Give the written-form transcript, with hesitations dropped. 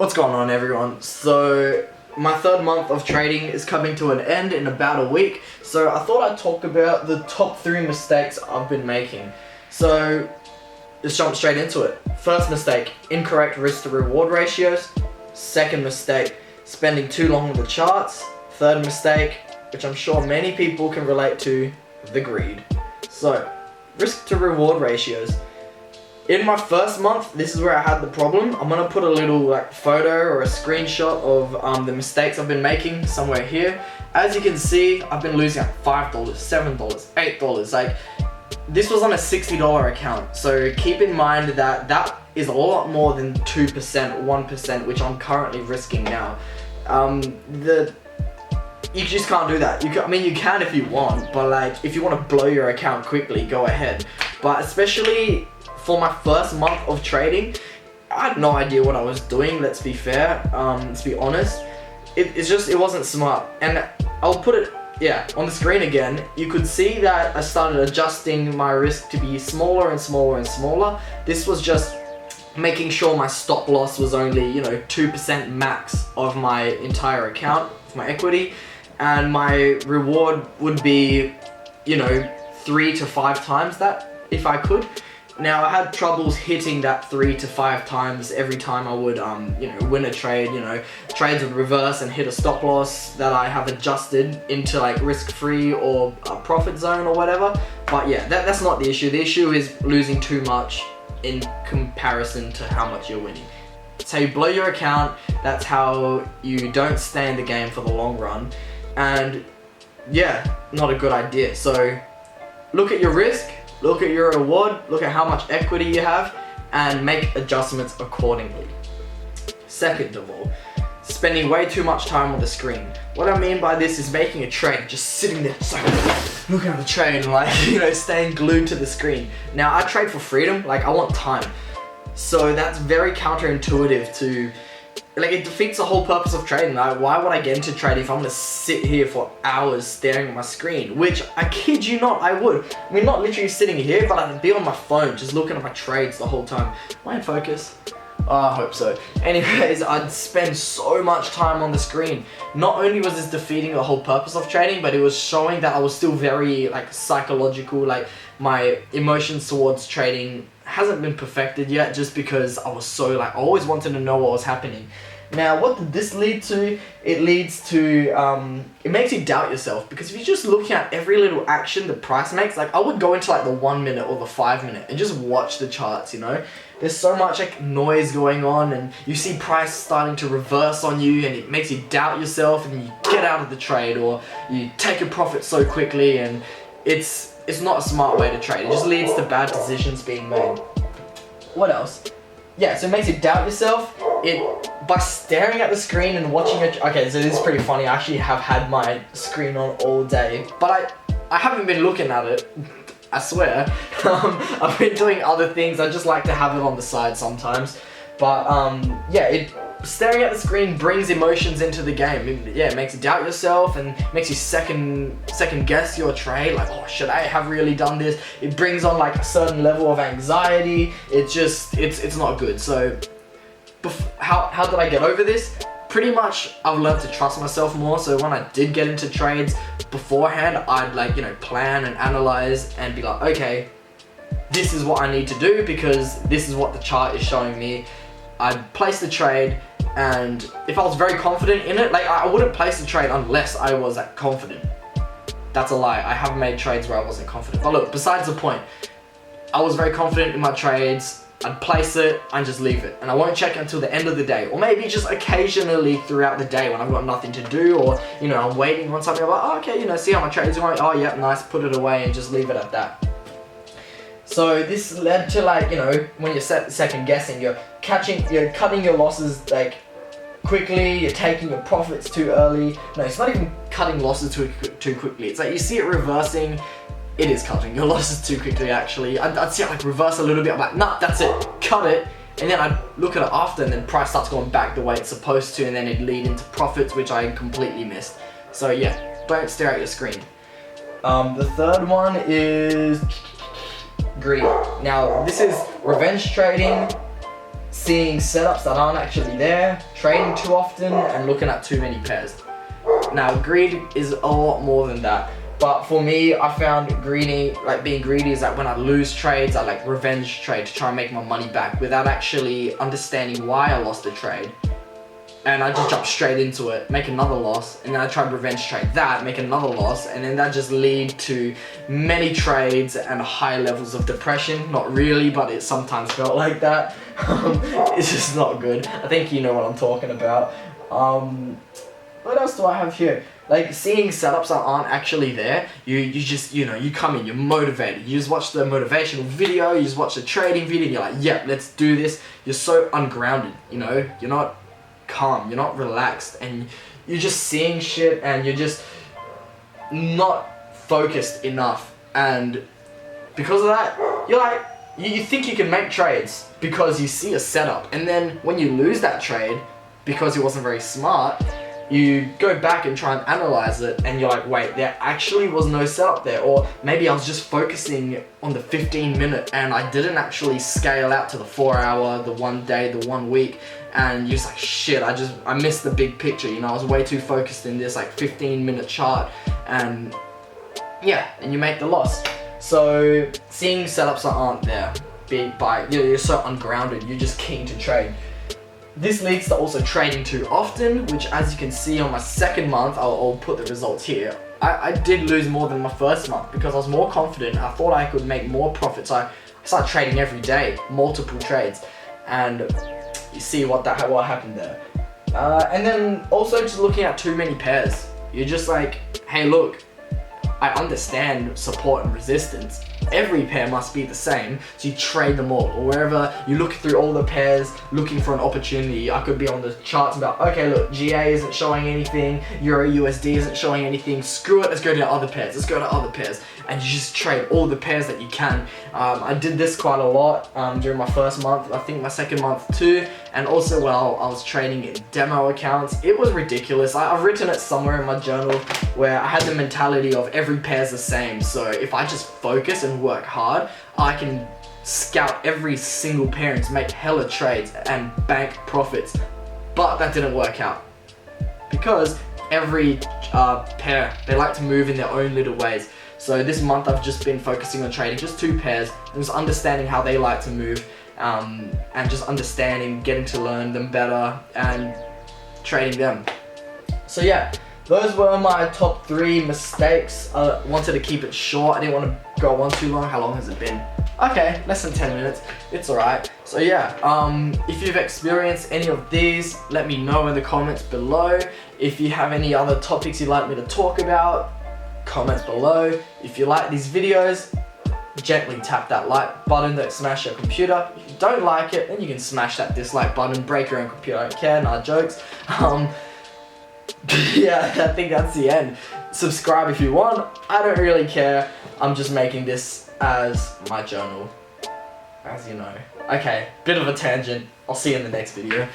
What's going on, everyone? So my third month of trading is coming to an end in about a week, so I thought I'd talk about the top 3 mistakes I've been making. So let's jump straight into it. First mistake, incorrect risk to reward ratios. Second mistake, spending too long on the charts. Third mistake, which I'm sure many people can relate to, the greed. So risk to reward ratios. In my first month, this is where I had the problem. I'm gonna put a little photo or a screenshot of the mistakes I've been making somewhere here. As you can see, I've been losing $5, $7, $8. This was on a $60 account. So keep in mind that that is a lot more than 2%, 1%, which I'm currently risking now. You just can't do that. You can if you want, but if you want to blow your account quickly, go ahead. But especially for my first month of trading, I had no idea what I was doing, let's be fair, let's be honest. It wasn't smart. And I'll put it, on the screen again. You could see that I started adjusting my risk to be smaller and smaller and smaller. This was just making sure my stop loss was only, 2% max of my entire account, of my equity. And my reward would be, 3 to 5 times that, if I could. Now, I had troubles hitting that 3 to 5 times every time I would, win a trade. Trades would reverse and hit a stop loss that I have adjusted into risk-free or a profit zone or whatever. But yeah, that's not the issue. The issue is losing too much in comparison to how much you're winning. That's how you blow your account. That's how you don't stay in the game for the long run. And yeah, not a good idea. So look at your risk. Look at your reward, look at how much equity you have, and make adjustments accordingly. Second of all, spending way too much time on the screen. What I mean by this is making a trade, just sitting there, looking at the trade and staying glued to the screen. Now, I trade for freedom, I want time. So that's very counterintuitive to, it defeats the whole purpose of trading. Why would I get into trading if I'm gonna sit here for hours staring at my screen? Which, I kid you not, I would. Not literally sitting here, but I'd be on my phone just looking at my trades the whole time. Am I in focus? Oh, I hope so. Anyways, I'd spend so much time on the screen. Not only was this defeating the whole purpose of trading, but it was showing that I was still very psychological. My emotions towards trading hasn't been perfected yet, just because I was so I always wanted to know what was happening. Now, what did this lead to? It leads to, it makes you doubt yourself, because if you're just looking at every little action the price makes, I would go into the 1 minute or the 5 minute and just watch the charts, There's so much noise going on, and you see price starting to reverse on you, and it makes you doubt yourself, and you get out of the trade, or you take a profit so quickly, and it's not a smart way to trade. It just leads to bad decisions being made. What else? Yeah, so it makes you doubt yourself. By staring at the screen and watching it. Okay, so this is pretty funny. I actually have had my screen on all day, but I haven't been looking at it. I swear. I've been doing other things. I just like to have it on the side sometimes. But staring at the screen brings emotions into the game. It makes you doubt yourself and makes you second guess your trade. Should I have really done this? It brings on a certain level of anxiety. It's not good. So how did I get over this? Pretty much, I've learned to trust myself more. So when I did get into trades beforehand, I'd plan and analyze and be okay, this is what I need to do because this is what the chart is showing me. I'd place the trade, and if I was very confident in it, I wouldn't place the trade unless I was confident. That's a lie. I haven't made trades where I wasn't confident. But look, besides the point, I was very confident in my trades. I'd place it and just leave it, and I won't check until the end of the day, or maybe just occasionally throughout the day when I've got nothing to do, or I'm waiting on something. I'm okay, see how my trade's going. Oh yeah, nice. Put it away and just leave it at that. So this led to when you're second guessing, you're cutting your losses quickly, you're taking your profits too early. No, it's not even cutting losses too quickly. It's you see it reversing. It is cutting your losses too quickly, actually. I'd see it reverse a little bit. I'm nah, that's it, cut it. And then I'd look at it after, and then price starts going back the way it's supposed to, and then it'd lead into profits, which I completely missed. So yeah, don't stare at your screen. The third one is greed. Now, this is revenge trading. seeing setups that aren't actually there, trading too often, and looking at too many pairs. Now, greed is a lot more than that. But for me, I found being greedy is that when I lose trades, I like revenge trade to try and make my money back without actually understanding why I lost the trade. And I just jump straight into it, make another loss, and then I try to revenge trade that, make another loss, and then that just lead to many trades and high levels of depression. Not really, but it sometimes felt like that. It's just not good. I think you know what I'm talking about. What else do I have here? Like, seeing setups that aren't actually there, you just, you come in, you're motivated. You just watch the motivational video, you just watch the trading video, and you're like, yeah, let's do this. You're so ungrounded, you're not calm, you're not relaxed, and you're just seeing shit, and you're just not focused enough. And because of that, you're like, you think you can make trades because you see a setup, and then when you lose that trade because it wasn't very smart, you go back and try and analyze it, and you're like, wait, there actually was no setup there, or maybe I was just focusing on the 15-minute and I didn't actually scale out to the 4-hour, the 1 day, the 1 week, and you're just like, shit, I missed the big picture, I was way too focused in this like 15-minute chart, and yeah, and you make the loss. So seeing setups that aren't there, you're so ungrounded, you're just keen to trade. This leads to also trading too often, which, as you can see on my second month, I'll put the results here. I did lose more than my first month because I was more confident. I thought I could make more profits. I started trading every day, multiple trades, and you see what happened there. And then also just looking at too many pairs. You're just like, hey, look, I understand support and resistance. Every pair must be the same, so you trade them all. Or wherever you look through all the pairs, looking for an opportunity. I could be on the charts about, okay, look, GA isn't showing anything, Euro USD isn't showing anything, screw it, let's go to other pairs, and you just trade all the pairs that you can. I did this quite a lot during my first month, I think my second month too, and also while I was trading in demo accounts. It was ridiculous. I've written it somewhere in my journal where I had the mentality of every pair's the same, so if I just focus and work hard, I can scout every single pair and make hella trades and bank profits. But that didn't work out because every pair, they like to move in their own little ways. So this month I've just been focusing on trading just 2 pairs and just understanding how they like to move, and just understanding, getting to learn them better and trading them. So yeah, those were my top 3 mistakes. I wanted to keep it short. I didn't want to go on too long. How long has it been? Okay, less than 10 minutes. It's alright. So yeah, if you've experienced any of these, let me know in the comments below. If you have any other topics you'd like me to talk about, comments below. If you like these videos, gently tap that like button, don't smash your computer. If you don't like it, then you can smash that dislike button, break your own computer, I don't care, nah, jokes. Yeah, I think that's the end. Subscribe if you want, I don't really care. I'm just making this as my journal, as you know. Okay, bit of a tangent. I'll see you in the next video.